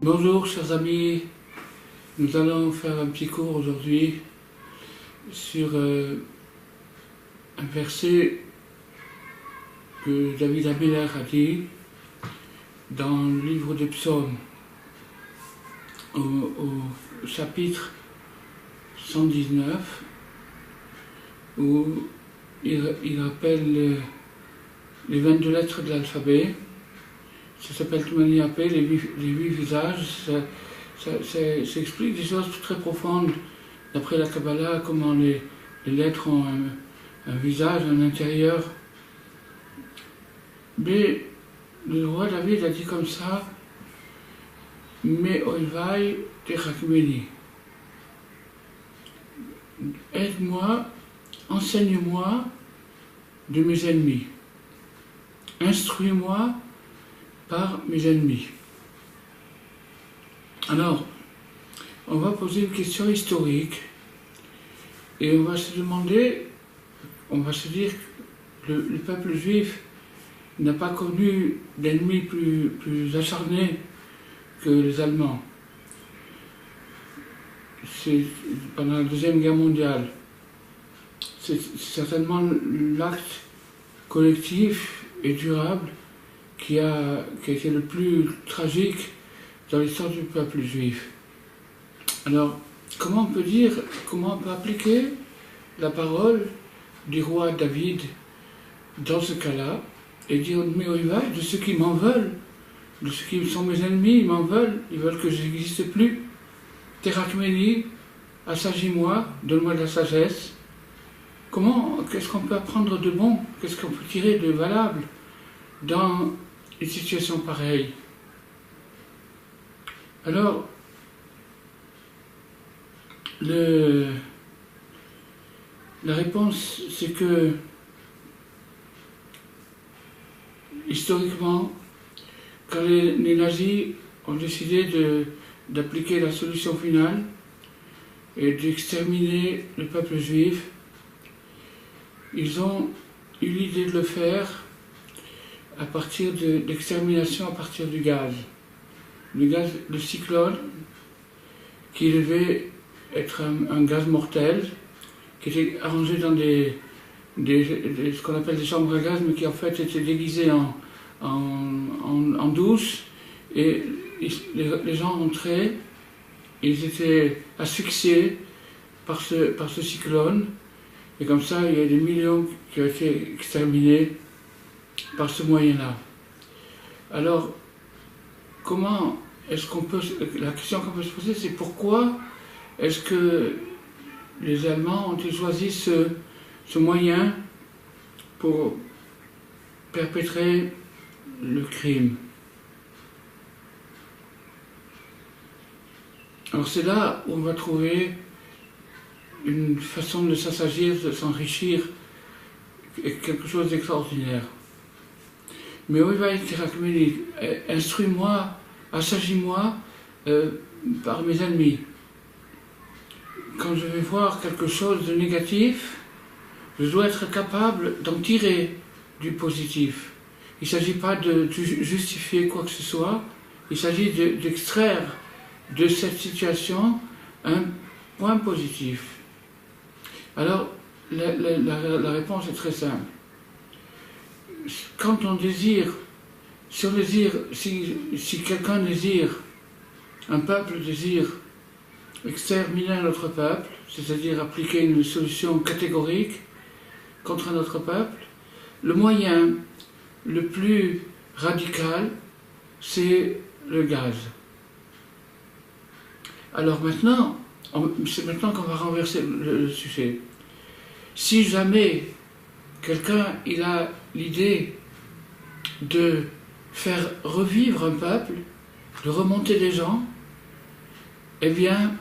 Bonjour chers amis, nous allons faire un petit cours aujourd'hui sur un verset que David Ameller a dit dans le livre des psaumes, au chapitre 119, où il rappelle les 22 lettres de l'alphabet. Ça s'appelle Tumaniape, les huit visages. Ça explique des choses très profondes, d'après la Kabbalah, comment les lettres ont un visage, un intérieur. Mais le roi David a dit comme ça, Me oivai techakmeni. Aide-moi, enseigne-moi de mes ennemis. Instruis-moi par mes ennemis. Alors, on va poser une question historique et on va se demander, on va se dire que le peuple juif n'a pas connu d'ennemis plus acharnés que les Allemands. C'est pendant la Deuxième Guerre mondiale. C'est certainement l'acte collectif et durable qui a été le plus tragique dans l'histoire du peuple juif. Alors, comment on peut appliquer la parole du roi David dans ce cas-là et dire de ceux qui m'en veulent, de ceux qui sont mes ennemis, ils m'en veulent, ils veulent que je n'existe plus. Terakmeni, assagis-moi, donne-moi de la sagesse. Qu'est-ce qu'on peut apprendre de bon? Qu'est-ce qu'on peut tirer de valable dans une situation pareille? Alors, la réponse, c'est que, historiquement, quand les nazis ont décidé d'appliquer la solution finale et d'exterminer le peuple juif, ils ont eu l'idée de le faire à partir d'extermination à partir du gaz. Le cyclone, qui devait être un gaz mortel, qui était arrangé dans ce qu'on appelle des chambres à gaz, mais qui en fait étaient déguisées en douche, et les gens entraient, ils étaient asphyxiés par ce cyclone, et comme ça il y a des millions qui ont été exterminés par ce moyen-là. Alors, la question qu'on peut se poser, c'est pourquoi est-ce que les Allemands ont choisi ce moyen pour perpétrer le crime? Alors c'est là où on va trouver une façon de s'assagir, de s'enrichir, quelque chose d'extraordinaire. Mais instruis-moi, assagis-moi par mes ennemis. Quand je vais voir quelque chose de négatif, je dois être capable d'en tirer du positif. Il ne s'agit pas de justifier quoi que ce soit, il s'agit d'extraire de cette situation un point positif. Alors, la réponse est très simple. Quand on désire, si quelqu'un désire, un peuple désire exterminer un autre peuple, c'est-à-dire appliquer une solution catégorique contre un autre peuple, le moyen le plus radical, c'est le gaz. Alors c'est maintenant qu'on va renverser le sujet. Si jamais quelqu'un a l'idée de faire revivre un peuple, de remonter les gens, eh bien,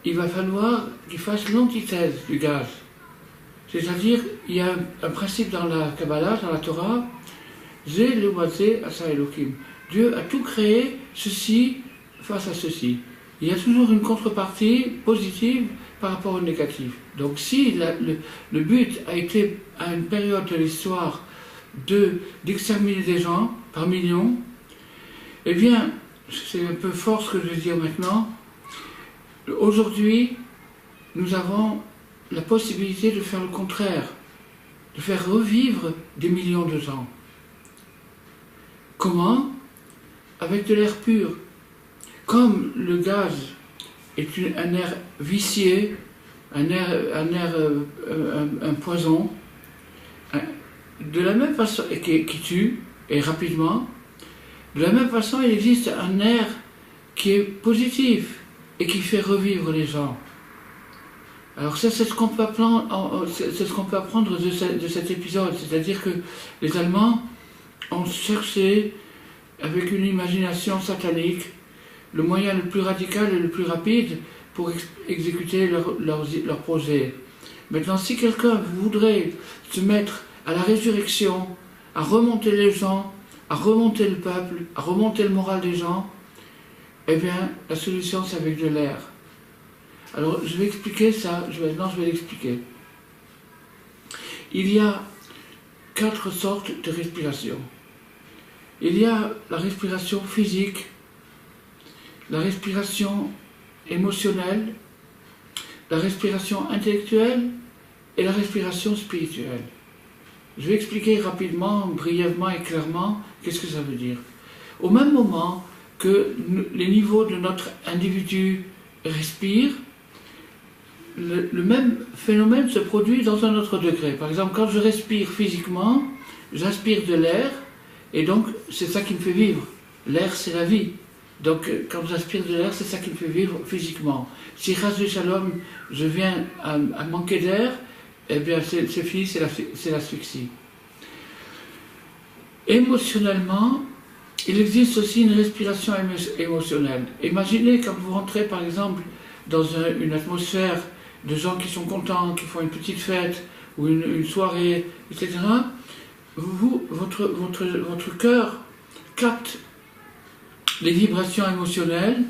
il va falloir qu'il fasse l'antithèse du gaz. C'est-à-dire, il y a un principe dans la Kabbalah, dans la Torah, Zé lewazé asa Elokim. Dieu a tout créé, ceci face à ceci. Il y a toujours une contrepartie positive par rapport au négatif. Donc si le but a été, à une période de l'histoire, d'exterminer des gens par millions, eh bien, c'est un peu fort ce que je vais dire maintenant. Aujourd'hui, nous avons la possibilité de faire le contraire, de faire revivre des millions de gens. Comment? Avec de l'air pur. Comme le gaz est un air vicié, un poison, de la même façon, qui tue, et rapidement, de la même façon, il existe un air qui est positif et qui fait revivre les gens. Alors ça, c'est ce qu'on peut apprendre, de cet épisode, c'est-à-dire que les Allemands ont cherché, avec une imagination satanique, le moyen le plus radical et le plus rapide pour exécuter leur projet. Maintenant, si quelqu'un voudrait se mettre à la résurrection, à remonter les gens, à remonter le peuple, à remonter le moral des gens, eh bien, la solution, c'est avec de l'air. Alors, je vais expliquer ça, maintenant je vais l'expliquer. Il y a 4 sortes de respiration. Il y a la respiration physique, la respiration émotionnelle, la respiration intellectuelle et la respiration spirituelle. Je vais expliquer rapidement, brièvement et clairement qu'est-ce que ça veut dire. Au même moment que les niveaux de notre individu respirent, le même phénomène se produit dans un autre degré. Par exemple, quand je respire physiquement, j'aspire de l'air, et donc c'est ça qui me fait vivre. L'air, c'est la vie. Donc quand j'aspire de l'air, c'est ça qui me fait vivre physiquement. Si ras de shalom, je viens à manquer d'air, eh bien c'est fini, c'est l'asphyxie. Émotionnellement, il existe aussi une respiration émotionnelle. Imaginez quand vous rentrez par exemple dans une atmosphère de gens qui sont contents, qui font une petite fête ou une soirée, etc. Votre cœur capte les vibrations émotionnelles,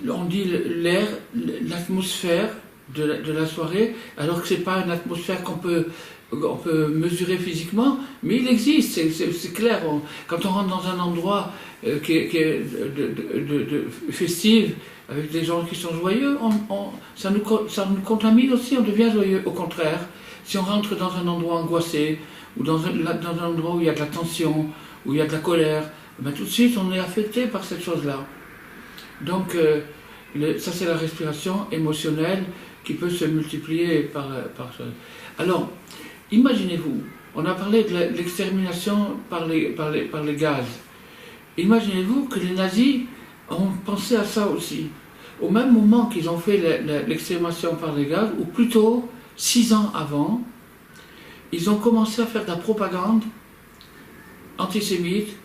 on dit l'air, l'atmosphère de la soirée, alors que ce n'est pas une atmosphère qu'on peut mesurer physiquement, mais il existe, c'est clair. Quand on rentre dans un endroit qui est festif, avec des gens qui sont joyeux, ça nous contamine aussi, on devient joyeux. Au contraire, si on rentre dans un endroit angoissé, ou dans un endroit où il y a de la tension, où il y a de la colère, ben tout de suite on est affecté par cette chose-là. Donc ça c'est la respiration émotionnelle qui peut se multiplier par ça. Alors, imaginez-vous, on a parlé de l'extermination par les gaz. Imaginez-vous que les nazis ont pensé à ça aussi. Au même moment qu'ils ont fait l'extermination par les gaz, ou plutôt 6 ans avant, ils ont commencé à faire de la propagande antisémite,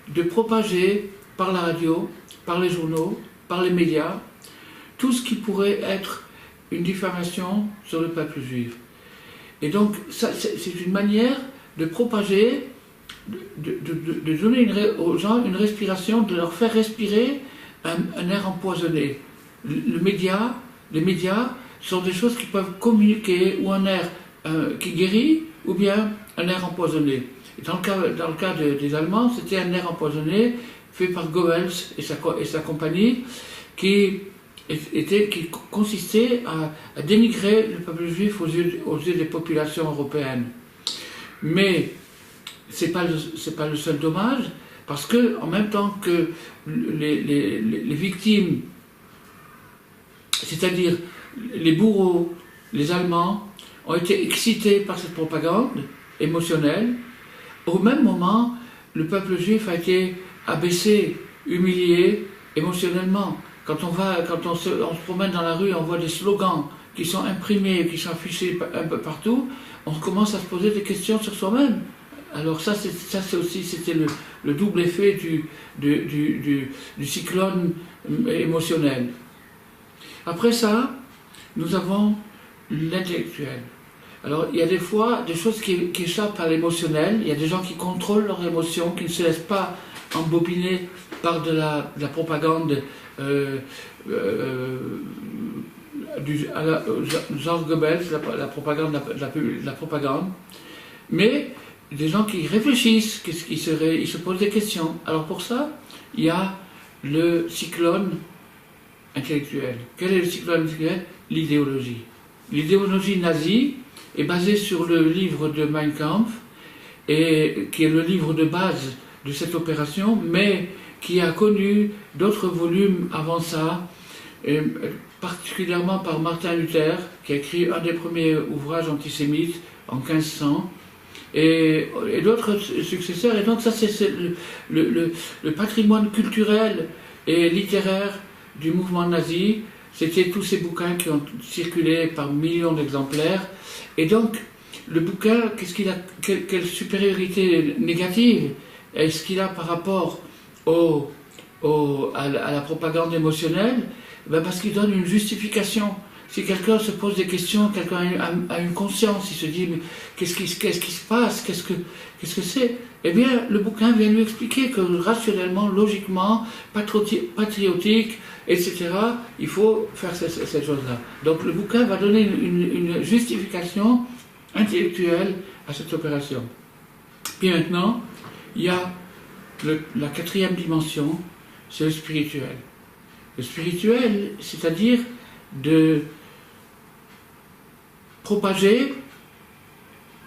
de propager par la radio, par les journaux, par les médias, tout ce qui pourrait être une diffamation sur le peuple juif. Et donc, c'est une manière de propager, de donner aux gens une respiration, de leur faire respirer un air empoisonné. Les médias sont des choses qui peuvent communiquer, ou un air qui guérit, ou bien un air empoisonné. Et dans le cas des Allemands, c'était un air empoisonné fait par Goebbels et sa compagnie, qui consistait à dénigrer le peuple juif aux yeux des populations européennes. Mais ce n'est pas le seul dommage, parce que en même temps que les victimes, c'est-à-dire les bourreaux, les Allemands, ont été excités par cette propagande émotionnelle, au même moment, le peuple juif a été abaissé, humilié émotionnellement. Quand on se promène dans la rue, on voit des slogans qui sont imprimés, qui sont affichés un peu partout, on commence à se poser des questions sur soi-même. Alors c'était le double effet du cyclone émotionnel. Après ça, nous avons l'intellectuel. Alors, il y a des fois des choses qui échappent à l'émotionnel. Il y a des gens qui contrôlent leurs émotions, qui ne se laissent pas embobiner par de la propagande genre Goebbels, la propagande. Mais des gens qui réfléchissent, ils se posent des questions. Alors pour ça, il y a le cyclone intellectuel. Quel est le cyclone intellectuel? L'idéologie. L'idéologie nazie est basée sur le livre de Mein Kampf, et, qui est le livre de base de cette opération, mais qui a connu d'autres volumes avant ça, et particulièrement par Martin Luther, qui a écrit un des premiers ouvrages antisémites en 1500, et d'autres successeurs. Et donc ça, c'est le patrimoine culturel et littéraire du mouvement nazi. C'était tous ces bouquins qui ont circulé par millions d'exemplaires. Et donc, le bouquin, qu'est-ce qu'il a, quelle supériorité négative est-ce qu'il a par rapport à la propagande émotionnelle? Ben parce qu'il donne une justification. Si quelqu'un se pose des questions, quelqu'un a une conscience, il se dit mais qu'est-ce qui se passe, qu'est-ce que c'est? Eh bien, le bouquin vient lui expliquer que rationnellement, logiquement, patriotique, etc., il faut faire cette chose-là. Donc le bouquin va donner une justification intellectuelle à cette opération. Puis maintenant, il y a la quatrième dimension, c'est le spirituel. Le spirituel, c'est-à-dire de propager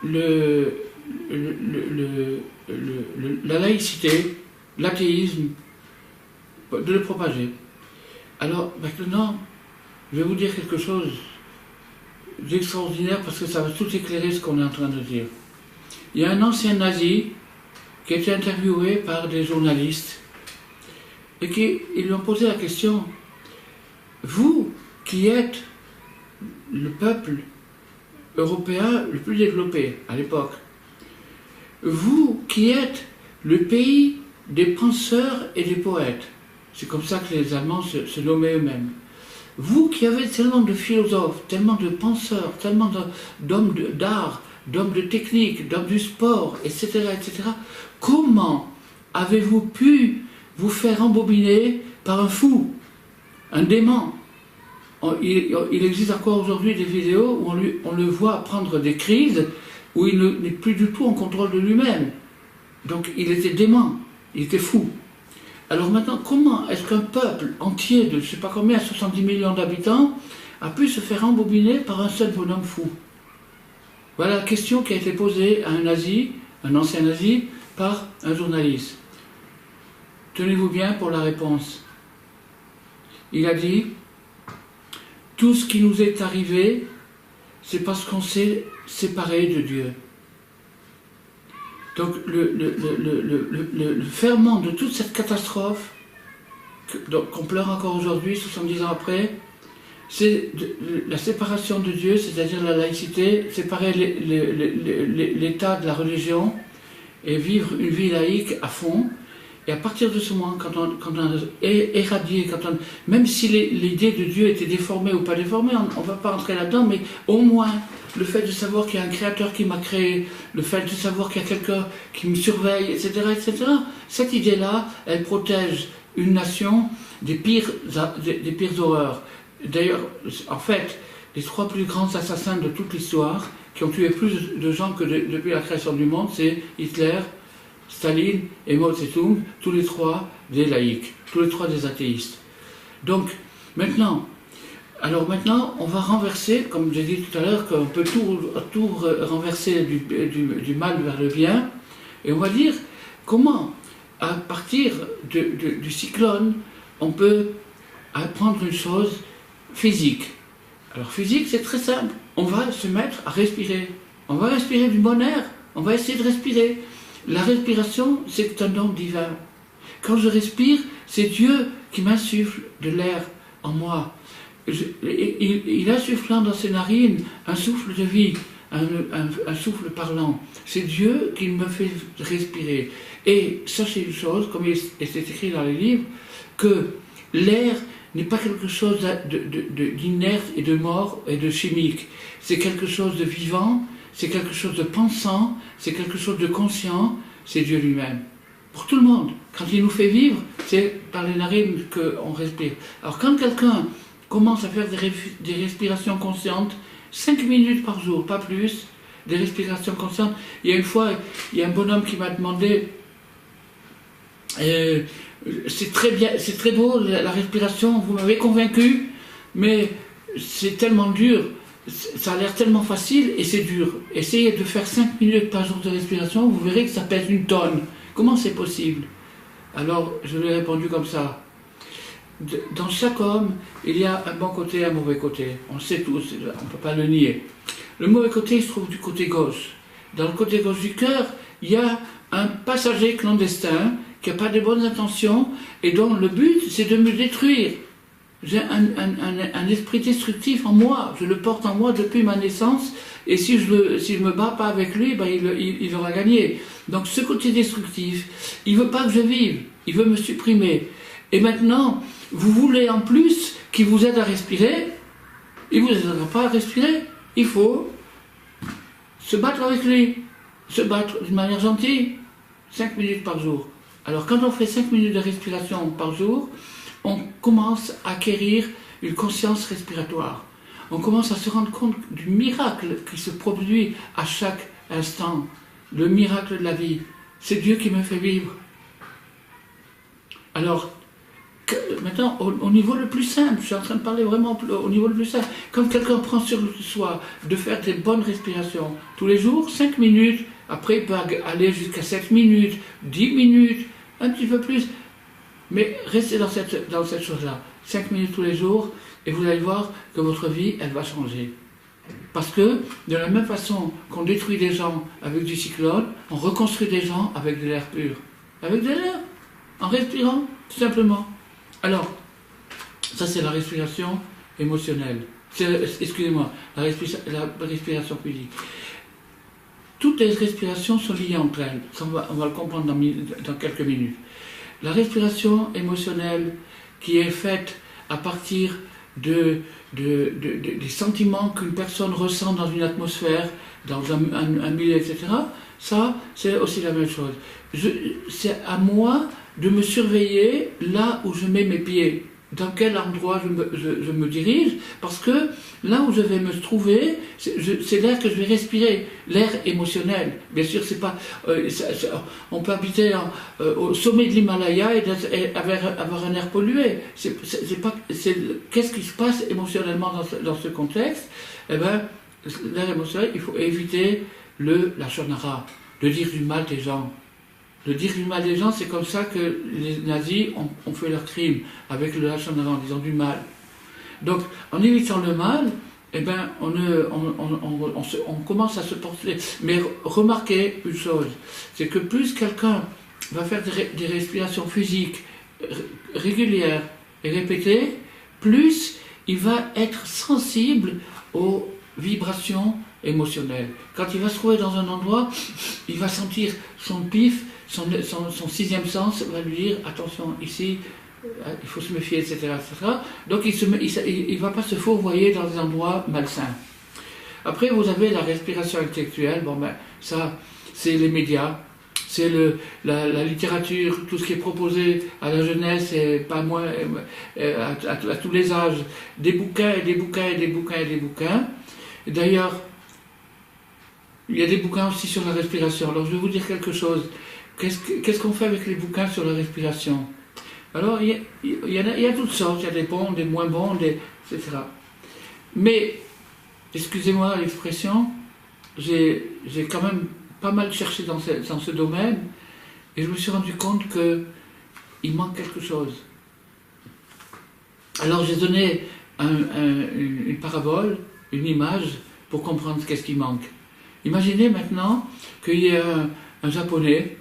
la laïcité, l'athéisme, de le propager. Alors maintenant, je vais vous dire quelque chose d'extraordinaire parce que ça va tout éclairer ce qu'on est en train de dire. Il y a un ancien nazi qui a été interviewé par des journalistes et ils lui ont posé la question: vous qui êtes le peuple européen le plus développé à l'époque, vous qui êtes le pays des penseurs et des poètes, c'est comme ça que les Allemands se nommaient eux-mêmes, vous qui avez tellement de philosophes, tellement de penseurs, tellement d'hommes d'art, d'hommes de technique, d'hommes du sport, etc., etc., comment avez-vous pu vous faire embobiner par un fou, un dément? Il existe encore aujourd'hui des vidéos où on le voit prendre des crises où il n'est plus du tout en contrôle de lui-même. Donc il était dément, il était fou. Alors maintenant, comment est-ce qu'un peuple entier de je ne sais pas combien, 70 millions d'habitants, a pu se faire embobiner par un seul bonhomme fou? Voilà la question qui a été posée à un nazi, un ancien nazi, par un journaliste. Tenez-vous bien pour la réponse. Il a dit: tout ce qui nous est arrivé, c'est parce qu'on s'est séparé de Dieu. Donc le ferment de toute cette catastrophe qu'on pleure encore aujourd'hui, 70 ans après, c'est la séparation de Dieu, c'est-à-dire la laïcité, séparer l'État de la religion et vivre une vie laïque à fond. Et à partir de ce moment, quand on a éradié, même si l'idée de Dieu était déformée ou pas déformée, on ne va pas rentrer là-dedans, mais au moins le fait de savoir qu'il y a un créateur qui m'a créé, le fait de savoir qu'il y a quelqu'un qui me surveille, etc., etc., cette idée-là, elle protège une nation des pires horreurs. D'ailleurs, en fait, les 3 plus grands assassins de toute l'histoire, qui ont tué plus de gens que depuis la création du monde, c'est Hitler, Staline et Mao Tse-tung, tous les 3 des laïcs, tous les 3 des athéistes. Donc, maintenant, on va renverser, comme j'ai dit tout à l'heure, qu'on peut tout renverser du mal vers le bien, et on va dire comment, à partir du cyclone, on peut apprendre une chose physique. Alors, physique, c'est très simple. On va se mettre à respirer. On va respirer du bon air. On va essayer de respirer. La respiration, c'est un don divin. Quand je respire, c'est Dieu qui m'insuffle de l'air en moi. Il insufflant dans ses narines un souffle de vie, un souffle parlant. C'est Dieu qui me fait respirer. Et sachez une chose, comme c'est écrit dans les livres, que l'air n'est pas quelque chose d'inerte et de mort et de chimique. C'est quelque chose de vivant, c'est quelque chose de pensant, c'est quelque chose de conscient, c'est Dieu lui-même. Pour tout le monde. Quand il nous fait vivre, c'est par les narines qu'on respire. Alors quand quelqu'un commence à faire des respirations conscientes, 5 minutes par jour, pas plus, des respirations conscientes. Il y a une fois, il y a un bonhomme qui m'a demandé, c'est très bien, c'est très beau, la respiration, vous m'avez convaincu, mais c'est tellement dur, ça a l'air tellement facile et c'est dur. Essayez de faire 5 minutes par jour de respiration, vous verrez que ça pèse une tonne. Comment c'est possible? Alors, je lui ai répondu comme ça. Dans chaque homme, il y a un bon côté et un mauvais côté. On le sait tous, on ne peut pas le nier. Le mauvais côté, il se trouve du côté gauche. Dans le côté gauche du cœur, il y a un passager clandestin qui n'a pas de bonnes intentions et dont le but, c'est de me détruire. J'ai un esprit destructif en moi, je le porte en moi depuis ma naissance, et si je me bats pas avec lui, ben il aura gagné. Donc ce côté destructif, il veut pas que je vive, il veut me supprimer. Et maintenant, vous voulez en plus qu'il vous aide à respirer, il ne vous aidera pas à respirer. Il faut se battre avec lui, se battre d'une manière gentille, 5 minutes par jour. Alors quand on fait 5 minutes de respiration par jour, on commence à acquérir une conscience respiratoire. On commence à se rendre compte du miracle qui se produit à chaque instant, le miracle de la vie. C'est Dieu qui me fait vivre. Alors, maintenant, au niveau le plus simple, je suis en train de parler vraiment au niveau le plus simple, quand quelqu'un prend sur soi de faire des bonnes respirations tous les jours, 5 minutes, après il peut aller jusqu'à 7 minutes, 10 minutes, un petit peu plus, mais restez dans cette chose-là, 5 minutes tous les jours, et vous allez voir que votre vie, elle va changer. Parce que, de la même façon qu'on détruit des gens avec du cyclone, on reconstruit des gens avec de l'air pur. Avec de l'air, en respirant, tout simplement. Alors, ça c'est la respiration émotionnelle. Excusez-moi, la respiration physique. Toutes les respirations sont liées entre elles. Ça, on va le comprendre dans quelques minutes. La respiration émotionnelle qui est faite à partir des sentiments qu'une personne ressent dans une atmosphère, dans un milieu, etc., ça, c'est aussi la même chose. C'est à moi de me surveiller là où je mets mes pieds, dans quel endroit je me dirige, parce que là où je vais me trouver, c'est l'air que je vais respirer, l'air émotionnel. Bien sûr, c'est pas, on peut habiter au sommet de l'Himalaya et avoir un air pollué. Qu'est-ce qui se passe émotionnellement dans ce contexte? Eh bien, l'air émotionnel, il faut éviter la shonara, de dire du mal des gens. De dire du mal des gens, c'est comme ça que les nazis ont fait leurs crimes, avec le Lachonara, en disant du mal. Donc, en évitant le mal, eh ben, on commence à se porter. Mais remarquez une chose, c'est que plus quelqu'un va faire des respirations physiques régulières et répétées, plus il va être sensible aux vibrations émotionnelles. Quand il va se trouver dans un endroit, il va sentir son pif, son sixième sens va lui dire attention, ici, il faut se méfier, etc. etc. Donc il ne va pas se fourvoyer dans des endroits malsains. Après, vous avez la respiration intellectuelle. Bon, ben, ça, c'est les médias, c'est la littérature, tout ce qui est proposé à la jeunesse et pas moins à tous les âges. Des bouquins et des bouquins et des bouquins et des bouquins. D'ailleurs, il y a des bouquins aussi sur la respiration. Alors, je vais vous dire quelque chose. Qu'est-ce qu'on fait avec les bouquins sur la respiration? Alors, il y a toutes sortes. Il y a des bons, des moins bons, etc. Mais, excusez-moi l'expression, j'ai quand même pas mal cherché dans ce domaine et je me suis rendu compte qu'il manque quelque chose. Alors, j'ai donné une parabole, une image, pour comprendre qu'est-ce qui manque. Imaginez maintenant qu'il y ait un Japonais,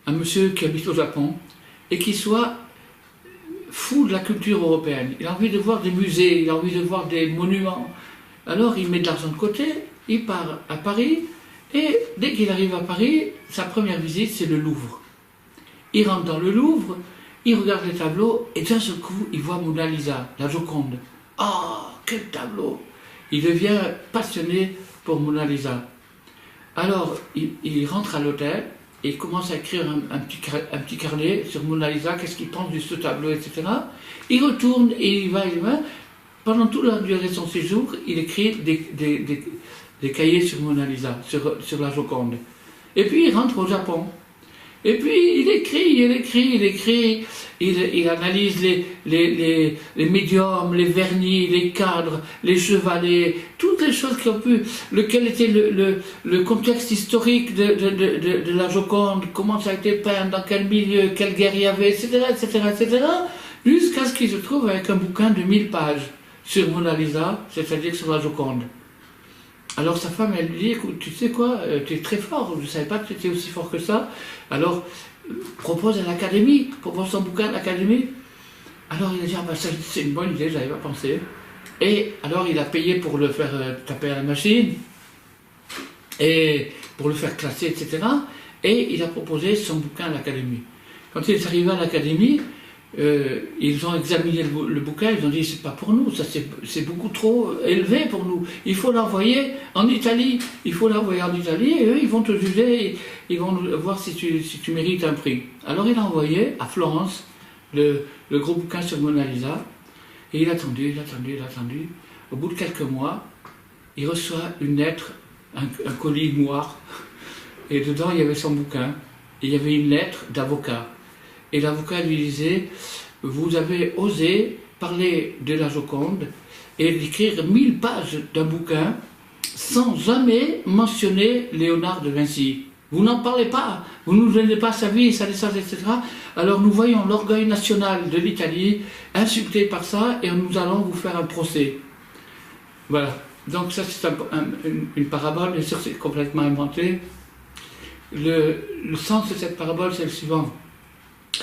un monsieur qui habite au Japon, et qui soit fou de la culture européenne. Il a envie de voir des musées, il a envie de voir des monuments. Alors il met de l'argent de côté, il part à Paris, et dès qu'il arrive à Paris, sa première visite, c'est le Louvre. Il rentre dans le Louvre, il regarde les tableaux, et d'un seul coup, il voit Mona Lisa, la Joconde. Oh, quel tableau! Il devient passionné pour Mona Lisa. Alors, il rentre à l'hôtel, et il commence à écrire un petit carnet sur Mona Lisa, qu'est-ce qu'il pense de ce tableau, etc. Il retourne et il va. Pendant toute la durée de son séjour, il écrit des cahiers sur Mona Lisa, sur la Joconde. Et puis il rentre au Japon. Et puis il écrit, il analyse les médiums, les vernis, les cadres, les chevalets, toutes les choses qui ont pu, quel était le contexte historique de la Joconde, comment ça a été peint, dans quel milieu, quelle guerre il y avait, etc., jusqu'à ce qu'il se trouve avec un bouquin de 1000 pages sur Mona Lisa, c'est-à-dire sur la Joconde. Alors sa femme, elle lui dit, écoute, tu sais quoi, tu es très fort, je ne savais pas que tu étais aussi fort que ça, alors propose à l'académie, propose son bouquin à l'académie. Alors il a dit, ah ben, c'est une bonne idée, je n'avais pas pensé. Et alors il a payé pour le faire taper à la machine, et pour le faire classer, etc. Et il a proposé son bouquin à l'académie. Quand il est arrivé à l'académie, ils ont examiné le bouquin, ils ont dit c'est pas pour nous, ça c'est beaucoup trop élevé pour nous, il faut l'envoyer en Italie, et eux ils vont te juger, ils vont voir si tu mérites un prix. Alors il a envoyé à Florence le gros bouquin sur Mona Lisa, et il a attendu, au bout de quelques mois, il reçoit une lettre, un colis noir, et dedans il y avait son bouquin, et il y avait une lettre d'avocat. Et l'avocat lui disait, vous avez osé parler de la Joconde et d'écrire 1000 pages d'un bouquin sans jamais mentionner Léonard de Vinci. Vous n'en parlez pas, vous ne nous donnez pas sa vie, sa naissance, etc. Alors nous voyons l'orgueil national de l'Italie insulté par ça et nous allons vous faire un procès. Voilà. Donc ça c'est une parabole, bien sûr c'est complètement inventé. Le sens de cette parabole c'est le suivant.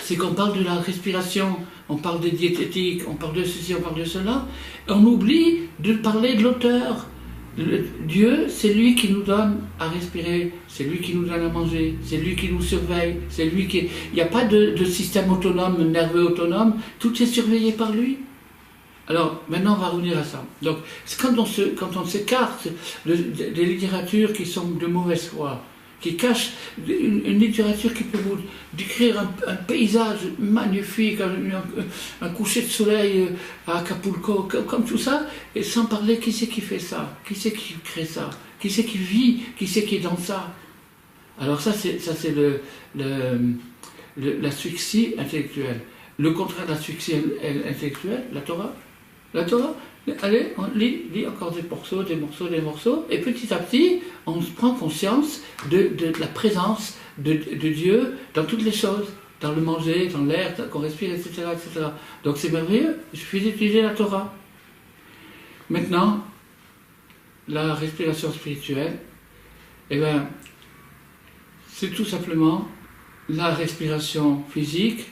C'est qu'on parle de la respiration, on parle des diététiques, on parle de ceci, on parle de cela, et on oublie de parler de l'auteur. Dieu, c'est lui qui nous donne à respirer, c'est lui qui nous donne à manger, c'est lui qui nous surveille, c'est lui qui... Il n'y a pas de système autonome, nerveux autonome, tout est surveillé par lui. Alors, maintenant, on va revenir à ça. Donc, quand on s'écarte des littératures qui sont de mauvaise foi, qui cache une littérature qui peut vous décrire un paysage magnifique, un coucher de soleil à Acapulco, comme tout ça, et sans parler qui c'est qui fait ça, qui c'est qui crée ça, qui c'est qui vit, qui c'est qui est dans ça. Alors ça c'est l'asphyxie intellectuelle. Le contraire de l'asphyxie intellectuelle, la Torah. La Torah, allez, on lit encore des morceaux, et petit à petit, on se prend conscience de la présence de Dieu dans toutes les choses, dans le manger, dans l'air qu'on respire, etc., etc. Donc c'est merveilleux, il suffit d'utiliser la Torah. Maintenant, la respiration spirituelle, eh bien, c'est tout simplement la respiration physique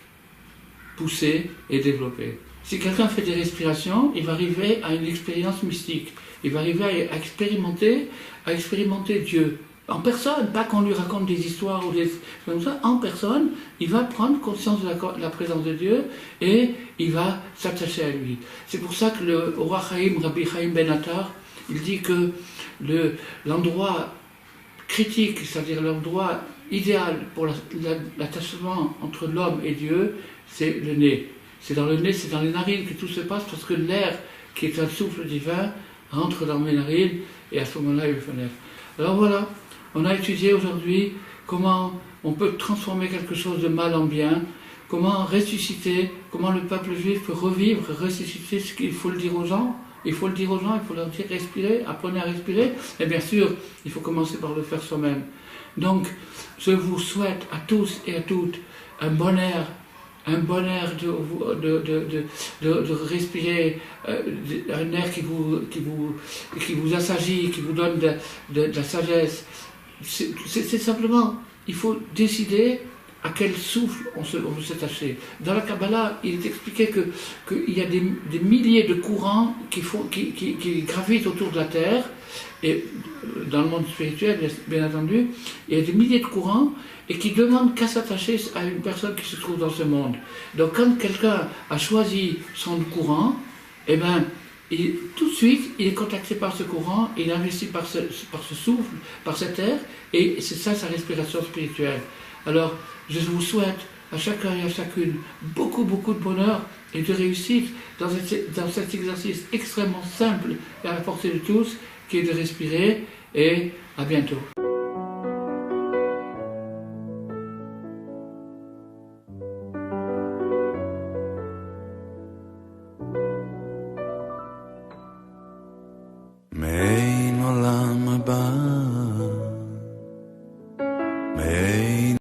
poussée et développée. Si quelqu'un fait des respirations, il va arriver à une expérience mystique. Il va arriver à expérimenter Dieu. En personne, pas qu'on lui raconte des histoires ou des choses comme ça, en personne, il va prendre conscience de la présence de Dieu et il va s'attacher à lui. C'est pour ça que le roi Chaim, Rabbi Chaim Ben Attar, il dit que l'endroit critique, c'est-à-dire l'endroit idéal pour l'attachement entre l'homme et Dieu, c'est le nez. C'est dans le nez, c'est dans les narines que tout se passe parce que l'air, qui est un souffle divin, rentre dans mes narines et à ce moment-là, il fait l'air. Alors voilà, on a étudié aujourd'hui comment on peut transformer quelque chose de mal en bien, comment ressusciter, comment le peuple juif peut revivre, ressusciter, ce qu'il faut le dire aux gens. Il faut le dire aux gens, il faut leur dire respirez, apprenez à respirer. Et bien sûr, il faut commencer par le faire soi-même. Donc, je vous souhaite à tous et à toutes un bon air de respirer, un air qui vous assagit, qui vous donne de la sagesse. C'est simplement, il faut décider à quel souffle on veut s'attacher. Dans la Kabbalah, il est expliqué qu'il y a des milliers de courants qui gravitent autour de la Terre, et dans le monde spirituel, bien entendu, il y a des milliers de courants et qui demandent qu'à s'attacher à une personne qui se trouve dans ce monde. Donc quand quelqu'un a choisi son courant, eh bien, tout de suite, il est contacté par ce courant, il est investi par ce souffle, par cet air, et c'est ça sa respiration spirituelle. Alors, je vous souhaite à chacun et à chacune beaucoup de bonheur et de réussite dans cet exercice extrêmement simple et à la portée de tous, qui est de respirer, et à bientôt.